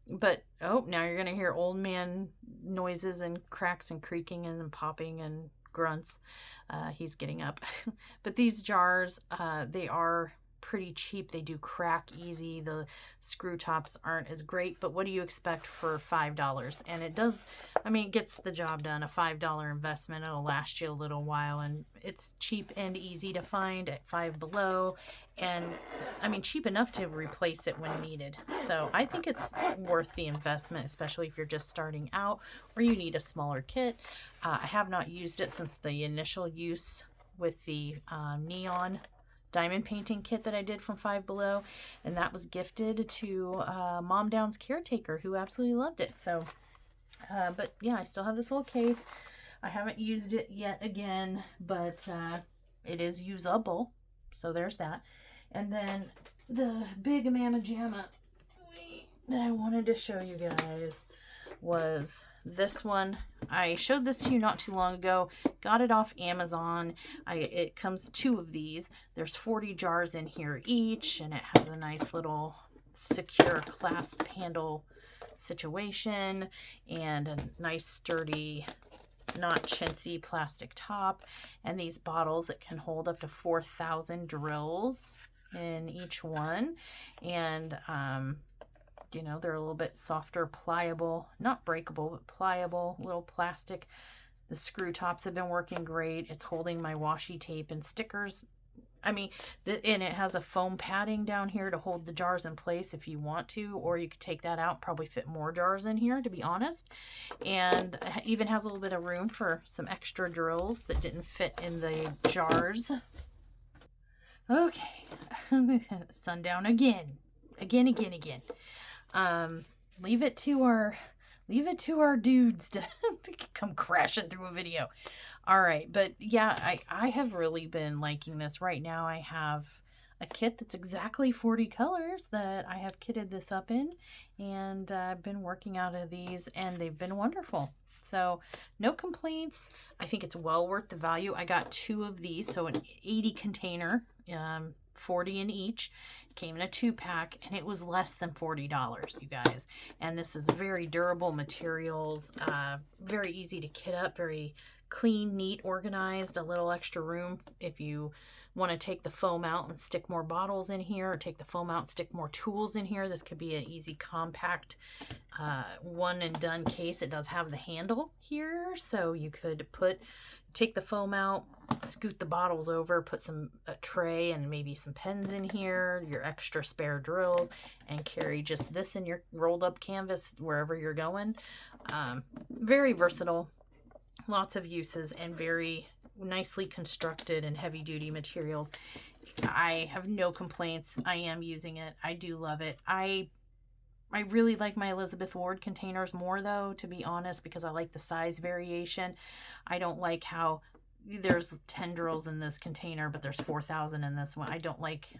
But oh, now you're gonna hear old man noises and cracks and creaking and popping and grunts. He's getting up. But these jars, they are pretty cheap. They do crack easy. The screw tops aren't as great, but what do you expect for $5? And it does, I mean, it gets the job done. A $5 investment, it'll last you a little while, and it's cheap and easy to find at Five Below, and I mean cheap enough to replace it when needed. So I think it's worth the investment, especially if you're just starting out or you need a smaller kit. I have not used it since the initial use with the neon diamond painting kit that I did from Five Below, and that was gifted to Mom Down's caretaker, who absolutely loved it. So but yeah, I still have this little case. I haven't used it yet again, but it is usable, so there's that. And then the big mamma jamma that I wanted to show you guys was this one. I showed this to you not too long ago. Got it off Amazon. It comes 2 of these. There's 40 jars in here each, and it has a nice little secure clasp handle situation and a nice sturdy, not chintzy plastic top, and these bottles that can hold up to 4,000 drills in each one. And you know, they're a little bit softer, pliable, not breakable, but pliable, little plastic. The screw tops have been working great. It's holding my washi tape and stickers. I mean, and it has a foam padding down here to hold the jars in place if you want to, or you could take that out, probably fit more jars in here, to be honest. And it even has a little bit of room for some extra drills that didn't fit in the jars. Okay, Sundown again. Leave it to our dudes to come crashing through a video. All right, but yeah, I have really been liking this. Right now I have a kit that's exactly 40 colors that I have kitted this up in, and I've been working out of these, and they've been wonderful. So no complaints. I think it's well worth the value. I got 2 of these, so an 80 container, 40 in each. Came in a 2-pack, and it was less than $40, you guys. And this is very durable materials, very easy to kit up, very clean, neat, organized. A little extra room if you want to take the foam out and stick more bottles in here, or take the foam out and stick more tools in here. This could be an easy, compact, one and done case. It does have the handle here, so you could take the foam out, scoot the bottles over, put a tray and maybe some pens in here, your extra spare drills, and carry just this in your rolled up canvas wherever you're going. Very versatile, lots of uses, and very nicely constructed and heavy duty materials. I have no complaints. I am using it. I do love it. I really like my Elizabeth Ward containers more, though, to be honest, because I like the size variation. I don't like how there's 10 drills in this container, but there's 4,000 in this one. I don't like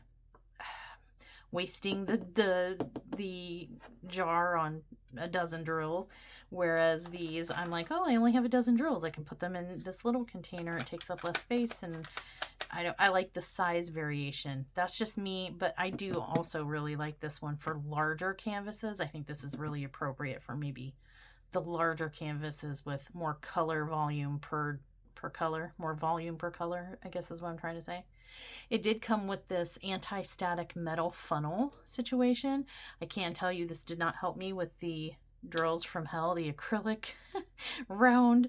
wasting the jar on a dozen drills, whereas these, I'm like, oh, I only have a dozen drills. I can put them in this little container. It takes up less space, and I like the size variation. That's just me, but I do also really like this one for larger canvases. I think this is really appropriate for maybe the larger canvases with more color volume per color, more volume per color, I guess is what I'm trying to say. It did come with this anti-static metal funnel situation. I can tell you this did not help me with the drills from hell, the acrylic round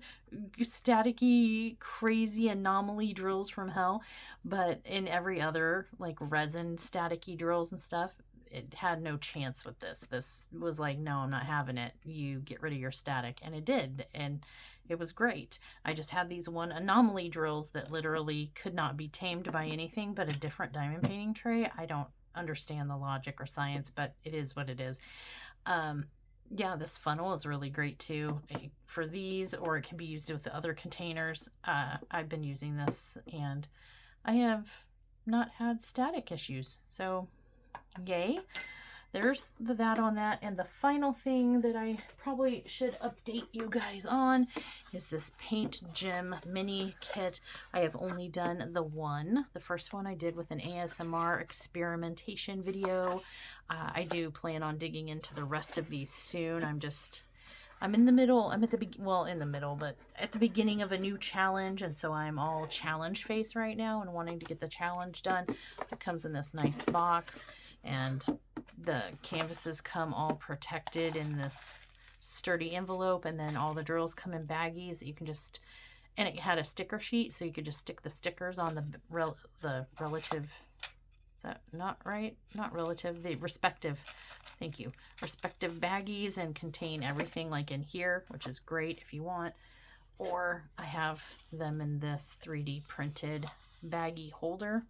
staticky crazy anomaly drills from hell, but in every other like resin staticky drills and stuff, it had no chance with this. This was like, no, I'm not having it. You get rid of your static. And it did. And it was great. I just had these one anomaly drills that literally could not be tamed by anything but a different diamond painting tray. I don't understand the logic or science, but it is what it is. Yeah, this funnel is really great too for these, or it can be used with the other containers. I've been using this and I have not had static issues. So yay. There's that on that. And the final thing that I probably should update you guys on is this PaintGem mini kit. I have only done the one. The first one I did with an ASMR experimentation video. I do plan on digging into the rest of these soon. I'm in the middle. I'm at the in the middle, but at the beginning of a new challenge, and so I'm all challenge face right now and wanting to get the challenge done. It comes in this nice box, and the canvases come all protected in this sturdy envelope, and then all the drills come in baggies that you can just, and it had a sticker sheet, so you could just stick the stickers on the relative, is that not right? Not relative, the respective, thank you, respective baggies, and contain everything like in here, which is great if you want. Or I have them in this 3D printed baggie holder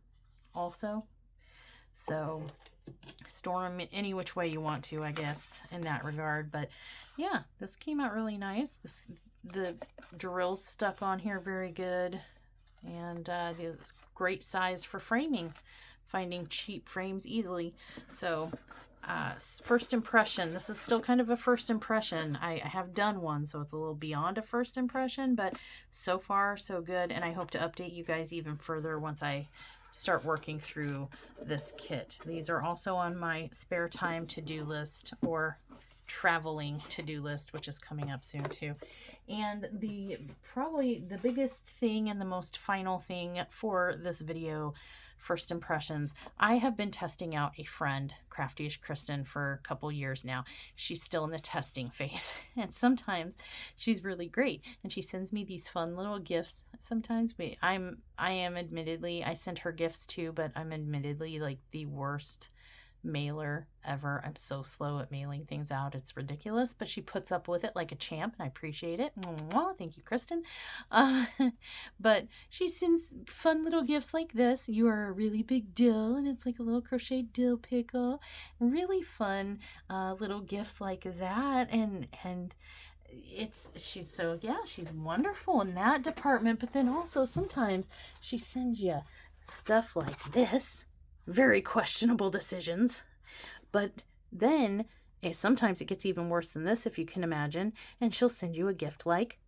also. So store them any which way you want to, I guess, in that regard. But yeah, this came out really nice. The drills stuck on here very good, and it's great size for framing, finding cheap frames easily. So first impression, this is still kind of a first impression. I have done one, so it's a little beyond a first impression, but so far so good, and I hope to update you guys even further once I start working through this kit. These are also on my spare time to-do list, or traveling to-do list, which is coming up soon too. And probably the biggest thing and the most final thing for this video, first impressions, I have been testing out a friend, Crafty-ishKristyn, for a couple years now. She's still in the testing phase, and sometimes she's really great, and she sends me these fun little gifts. Sometimes I am admittedly, I send her gifts too, but I'm admittedly like the worst mailer ever. I'm so slow at mailing things out. It's ridiculous, but she puts up with it like a champ, and I appreciate it. Mwah, thank you, Kristen. But she sends fun little gifts like this. You are a really big dill, and it's like a little crocheted dill pickle. Really fun little gifts like that, and she's wonderful in that department. But then also sometimes she sends you stuff like this. Very questionable decisions. But then sometimes it gets even worse than this, if you can imagine, and she'll send you a gift like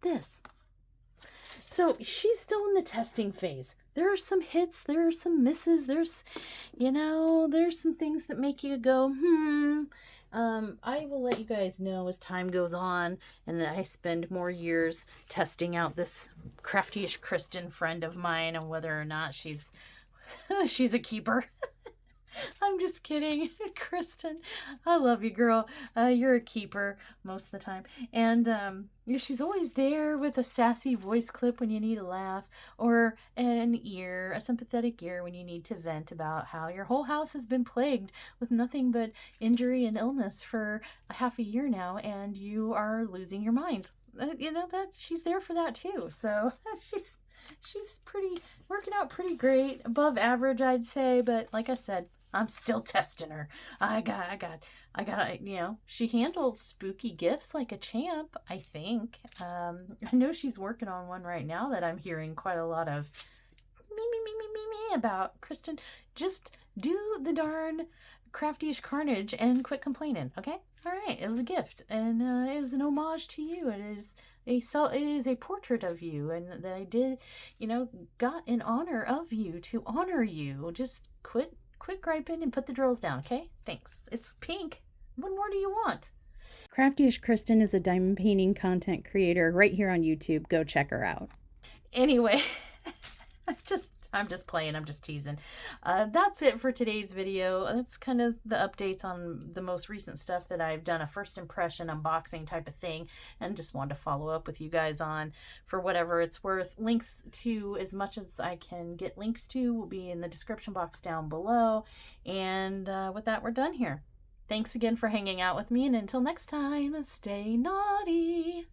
this. So she's still in the testing phase. There are some hits, there are some misses, there's some things that make you go, I will let you guys know as time goes on and I spend more years testing out this Crafty-ishKristyn friend of mine, and whether or not she's a keeper. I'm just kidding. Kristen, I love you, girl. You're a keeper most of the time. And she's always there with a sassy voice clip when you need a laugh, or a sympathetic ear when you need to vent about how your whole house has been plagued with nothing but injury and illness for half a year now, and you are losing your mind. That she's there for that too. So she's working out pretty great, above average, I'd say. But like I said, I'm still testing her. I got, you know, she handles spooky gifts like a champ, I think. I know she's working on one right now that I'm hearing quite a lot of me about. Kristen, just do the darn crafty-ish carnage and quit complaining, okay? All right, it was a gift, and it is an homage to you. It is a portrait of you, and that I did, you know, got in honor of you to honor you. Just quit griping and put the drills down, okay? Thanks. It's pink. What more do you want? Crafty-ishKristyn is a diamond painting content creator right here on YouTube. Go check her out. Anyway, I'm just playing. I'm just teasing. That's it for today's video. That's kind of the updates on the most recent stuff that I've done, a first impression unboxing type of thing, and just wanted to follow up with you guys on for whatever it's worth. Links to as much as I can get links to will be in the description box down below. And with that, we're done here. Thanks again for hanging out with me, and until next time, stay naughty.